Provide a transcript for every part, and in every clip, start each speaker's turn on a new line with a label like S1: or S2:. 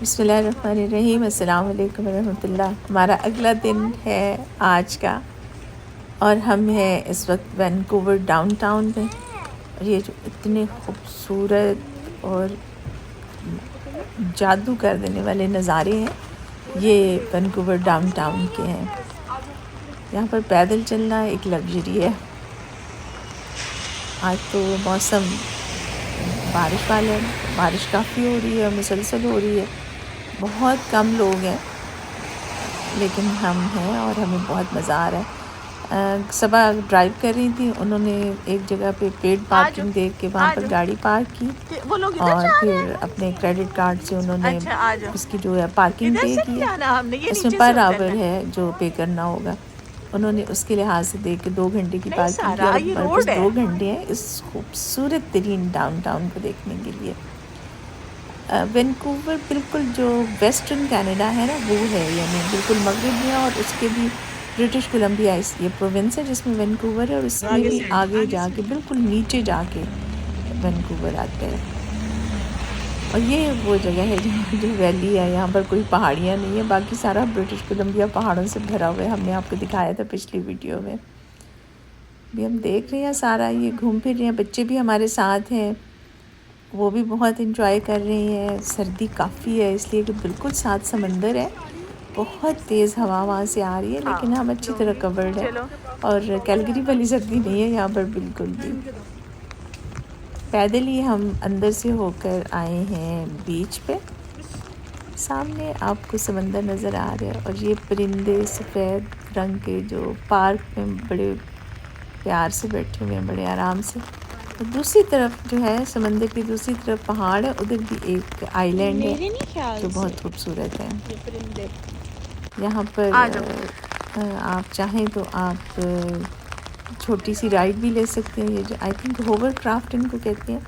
S1: बिस्मिल्लाहिर्रहमानिर्रहीम, अस्सलाम वालेकुम रहमतुल्लाह। हमारा अगला दिन है आज का और हम हैं इस वक्त वैंकूवर डाउनटाउन में। और ये जो इतने खूबसूरत और जादू कर देने वाले नज़ारे हैं ये वैंकूवर डाउनटाउन के हैं। यहाँ पर पैदल चलना एक लग्जरी है। आज तो मौसम बारिश वाला है, बारिश काफ़ी हो रही है, मुसलसल हो रही है। बहुत कम लोग हैं लेकिन हम हैं और हमें बहुत मज़ा आ रहा है। सबा ड्राइव कर रही थी, उन्होंने एक जगह पे पेड पार्किंग देख के वहाँ पर गाड़ी पार्क की और फिर अपने क्रेडिट कार्ड से उन्होंने उसकी जो है पार्किंग पे की है। इसमें पर आवर है जो पे करना होगा। उन्होंने उसके लिहाज से देख के 2 घंटे की पार्किंग की और 2 घंटे हैं इस खूबसूरत तरीन डाउनटाउन को देखने के लिए। वैंकूवर बिल्कुल जो वेस्टर्न कनाडा है ना वो है, यानी बिल्कुल मगरब में, और उसके भी ब्रिटिश कोलंबिया ये प्रोविंस है जिसमें वैंकूवर है, और उसमें भी आगे जाके बिल्कुल नीचे जाके वैंकूवर आता है। और ये वो जगह है जहाँ जो वैली है, यहाँ पर कोई पहाड़ियाँ नहीं है, बाकी सारा ब्रिटिश कोलंबिया पहाड़ों से भरा हुआ है। हमने आपको दिखाया था पिछली वीडियो में। भी हम देख रहे हैं सारा ये घूम फिर रहे हैं, बच्चे भी हमारे साथ हैं, वो भी बहुत इंजॉय कर रही हैं। सर्दी काफ़ी है इसलिए कि बिल्कुल साथ समंदर है, बहुत तेज़ हवा वहाँ से आ रही है, लेकिन हम अच्छी तरह कवर्ड है और कैलगरी वाली सर्दी नहीं है यहाँ पर बिल्कुल भी। पैदल ही हम अंदर से होकर आए हैं बीच पे। सामने आपको समंदर नज़र आ रहा है और ये परिंदे सफ़ेद रंग के जो पार्क में बड़े प्यार से बैठे हुए हैं, बड़े आराम से। तो दूसरी तरफ जो है समंदर की दूसरी तरफ पहाड़ है, उधर भी एक आइलैंड है जो बहुत खूबसूरत है। यहाँ पर आप चाहें तो आप छोटी सी राइड भी ले सकते हैं। ये जो आई थिंक होवर क्राफ्ट इनको कहते हैं,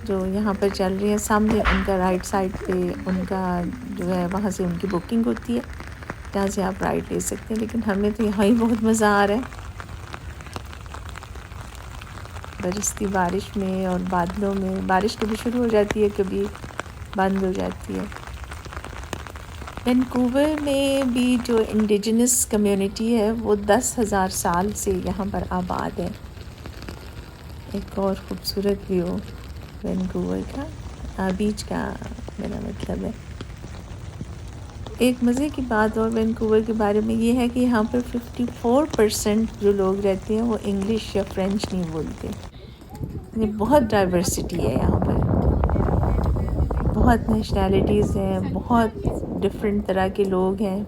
S1: जो यहाँ पर चल रही है। सामने उनका राइट साइड पे उनका जो है वहाँ से उनकी बुकिंग होती है, जहाँ से आप राइड ले सकते हैं। लेकिन हमें तो यहाँ ही बहुत मज़ा आ रहा है बरसती बारिश में और बादलों में। बारिश कभी शुरू हो जाती है, कभी बंद हो जाती है। वैंकूवर में भी जो इंडिजिनस कम्युनिटी है वो 10,000 साल से यहाँ पर आबाद है। एक और ख़ूबसूरत व्यू वैंकूवर का, बीच का मेरा मतलब है। एक मज़े की बात और वैंकूवर के बारे में ये है कि यहाँ पर 54% जो लोग रहते हैं वो इंग्लिश या फ्रेंच नहीं बोलते। ये बहुत डाइवर्सिटी है यहाँ पर, बहुत नेशनैलिटीज़ हैं, बहुत डिफरेंट तरह के लोग हैं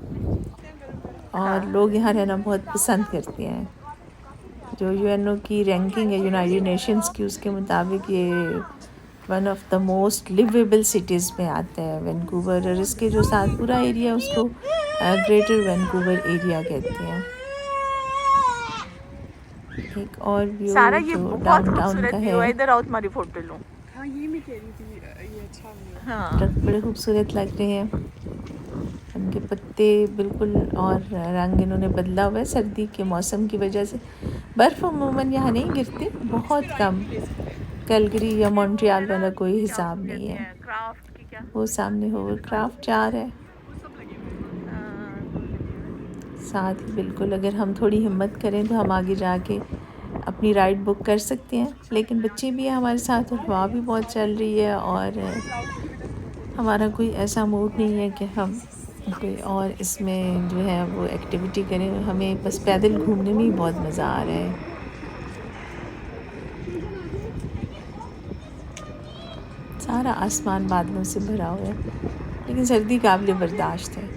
S1: और लोग यहाँ रहना बहुत पसंद करते हैं। जो यूएनओ की रैंकिंग है यूनाइटेड नेशंस की, उसके मुताबिक ये one of the most liveable cities में आता है वैंकूवर, और इसके जो साथ पूरा एरिया उसको ग्रेटर वैंकूवर एरिया कहते हैं। एक और व्यू जो डाउनटाउन का है,
S2: इधर आओ तुम्हारी फोटो लूं।
S3: हाँ ये मैं कह रही थी, ये अच्छा व्यू है।
S2: हाँ
S1: बड़े खूबसूरत लग रहे हैं। उनके पत्ते बिल्कुल और रंग इन्होंने बदला हुआ है सर्दी के मौसम की वजह से। बर्फ़ अमूमन यहाँ नहीं गिरती, बहुत कम। कैलगरी या मॉन्ट्रियल वाला कोई हिसाब नहीं है।
S2: क्राफ्ट की क्या
S1: वो सामने होवरक्राफ्ट जा रहा है साथ ही। बिल्कुल अगर हम थोड़ी हिम्मत करें तो हम आगे जाके अपनी राइड बुक कर सकते हैं, लेकिन बच्चे भी हैं हमारे साथ और हवा भी बहुत चल रही है और हमारा कोई ऐसा मूड नहीं है कि हम कोई और इसमें जो है वो एक्टिविटी करें। हमें बस पैदल घूमने में ही बहुत मज़ा आ रहा है। सारा आसमान बादलों से भरा हुआ है, लेकिन सर्दी काबिल बर्दाश्त है।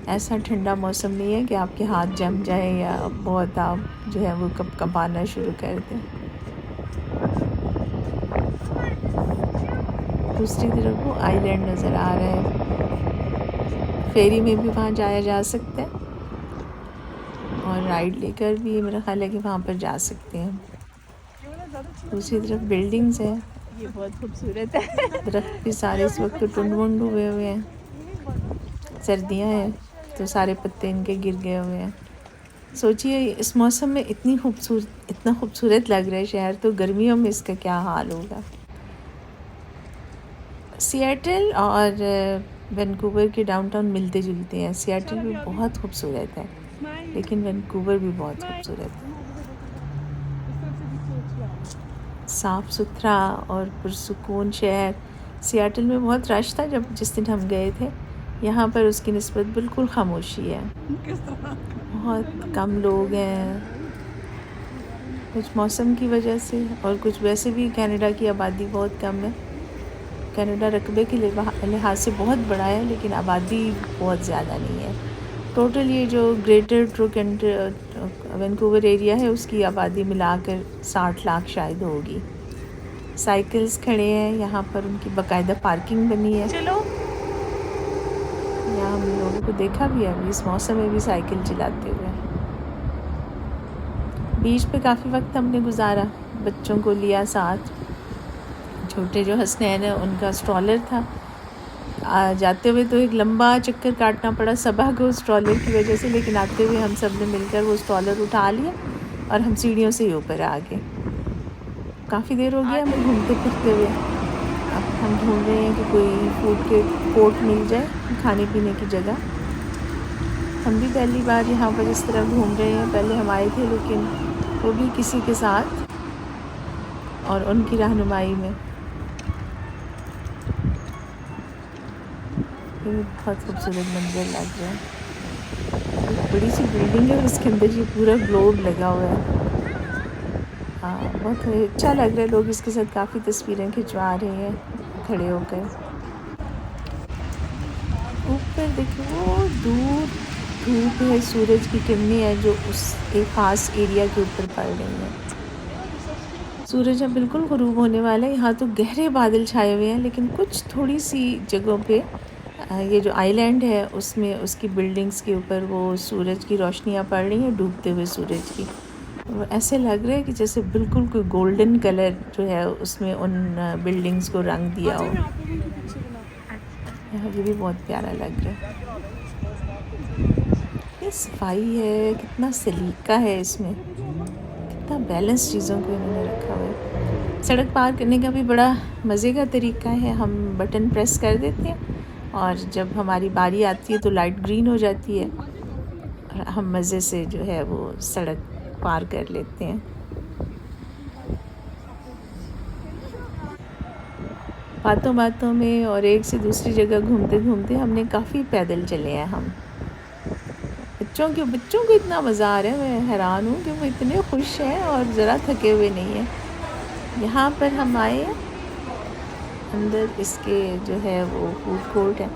S1: ऐसा ठंडा मौसम नहीं है कि आपके हाथ जम जाए या बहुत आप जो है वो कंपाना शुरू कर दें। दूसरी तरफ वो आइलैंड नज़र आ रहा है। फेरी में भी वहाँ जाया जा सकता है और राइड लेकर भी मेरा ख्याल है कि वहाँ पर जा सकते हैं। दूसरी तरफ बिल्डिंग्स हैं,
S2: ये बहुत खूबसूरत है।
S1: दरख्त भी सारे इस वक्त तो टुंड वुंड हुए हुए हैं। सर्दियाँ हैं तो सारे पत्ते इनके गिर गए हुए हैं। सोचिए इस मौसम में इतना खूबसूरत लग रहा है शहर, तो गर्मियों में इसका क्या हाल होगा। सिएटल और वैंकूवर के डाउनटाउन मिलते जुलते हैं। सिएटल भी बहुत खूबसूरत है, लेकिन वैंकूवर भी बहुत खूबसूरत है। साफ़ सुथरा और पुरसुकून शहर। सिएटल में बहुत रश था जिस दिन हम गए थे। यहाँ पर उसकी निस्बत बिल्कुल खामोशी है, बहुत कम लोग हैं, कुछ मौसम की वजह से और कुछ वैसे भी कनाडा की आबादी बहुत कम है। कनाडा रकबे के लिहाज से बहुत बड़ा है, लेकिन आबादी बहुत ज़्यादा नहीं है। टोटल ये जो ग्रेटर टोरंटो वैंकूवर एरिया है उसकी आबादी मिलाकर 60 लाख शायद होगी। साइकिल्स खड़े हैं यहाँ पर, उनकी बाकायदा पार्किंग बनी है।
S2: चलो
S1: यहाँ हम लोगों को देखा भी है अभी इस मौसम में भी साइकिल चलाते हुए। बीच पे काफ़ी वक्त हमने गुजारा, बच्चों को लिया साथ। छोटे जो हसनैन है उनका स्ट्रॉलर था। जाते हुए तो एक लंबा चक्कर काटना पड़ा सबा को स्ट्रॉलर की वजह से, लेकिन आते हुए हम सब ने मिलकर वो स्ट्रॉलर उठा लिया और हम सीढ़ियों से ही ऊपर आ गए। काफ़ी देर हो गई हमें घूमते फिरते हुए। अब हम ढूंढ रहे हैं कि कोई फूड के कोर्ट मिल जाए, खाने पीने की जगह। हम भी पहली बार यहाँ पर इस तरह घूम रहे हैं। पहले हम आए थे, लेकिन वो भी किसी के साथ और उनकी रहनुमाई में। ये बहुत खूबसूरत मंजर लग रहा है। एक बड़ी सी बिल्डिंग है और उसके अंदर ये पूरा ग्लोब लगा हुआ है। हाँ, बहुत अच्छा लग रहा है। लोग इसके साथ काफ़ी तस्वीरें खिंचवा रहे हैं खड़े होकर। ऊपर देखो वो दूर धूप है, सूरज की किरणें हैं जो उस एक ख़ास एरिया के ऊपर पड़ रही हैं। सूरज अब बिल्कुल ग़ुरूब होने वाला है। यहाँ तो गहरे बादल छाए हुए हैं, लेकिन कुछ थोड़ी सी जगहों पे ये जो आइलैंड है उसमें उसकी बिल्डिंग्स के ऊपर वो सूरज की रोशनियाँ पड़ रही हैं, डूबते हुए सूरज की। वो ऐसे लग रहा है कि जैसे बिल्कुल कोई गोल्डन कलर जो है उसमें उन बिल्डिंग्स को रंग दिया हो। ये भी बहुत प्यारा लग रहा है। ये सफाई है, कितना सलीका है इसमें, कितना बैलेंस चीज़ों को इन्होंने रखा हुआ है। सड़क पार करने का भी बड़ा मज़े का तरीका है। हम बटन प्रेस कर देते हैं और जब हमारी बारी आती है तो लाइट ग्रीन हो जाती है और हम मज़े से जो है वो सड़क पार कर लेते हैं। बातों बातों में और एक से दूसरी जगह घूमते घूमते हमने काफ़ी पैदल चले हैं हम। बच्चों को इतना मज़ा आ रहा है, मैं हैरान हूँ कि वो इतने खुश हैं और ज़रा थके हुए नहीं हैं। यहाँ पर हम आए हैं अंदर, इसके जो है वो फूड कोर्ट है,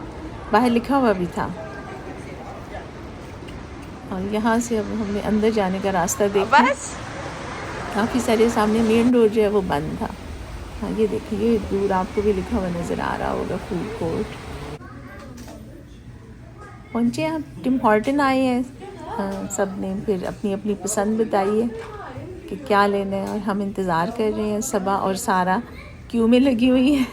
S1: बाहर लिखा हुआ भी था। और यहाँ से अब हमने अंदर जाने का रास्ता देखा। काफ़ी सारे सामने मेन डोर जो है वो बंद था। हाँ, ये देखिए, ये दूर आपको भी लिखा हुआ नज़र आ रहा होगा फूड कोर्ट। पहुँचे हम, टिम हॉर्टन आए हैं। सब ने फिर अपनी अपनी पसंद बताई है कि क्या लेना है और हम इंतज़ार कर रहे हैं। सबा और सारा क्यू में लगी हुई है।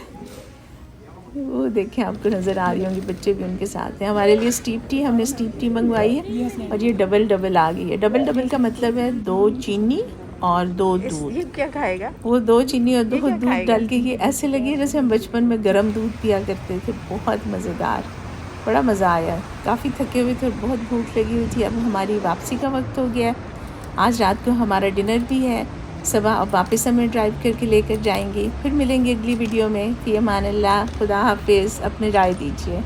S1: वो देखें, आपको नज़र आ रही होंगी, बच्चे भी उनके साथ हैं। हमारे लिए स्टीप टी, हमने स्टीप टी मंगवाई है और ये डबल आ गई है। डबल का मतलब है 2 चीनी और 2 दूध।
S2: ये क्या खाएगा?
S1: वो 2 चीनी और 2 दूध डाल के, ये ऐसे लगी जैसे हम बचपन में गर्म दूध पिया करते थे। बहुत मज़ेदार, बड़ा मज़ा आया। काफ़ी थके हुए थे और बहुत भूख लगी हुई थी। अब हमारी वापसी का वक्त हो गया है। आज रात को हमारा डिनर भी है। सबा अब वापस हमें ड्राइव करके लेकर जाएंगी। फिर मिलेंगे अगली वीडियो में। फ़ी अमान अल्लाह, खुदा हाफिज़। अपनी राय दीजिए।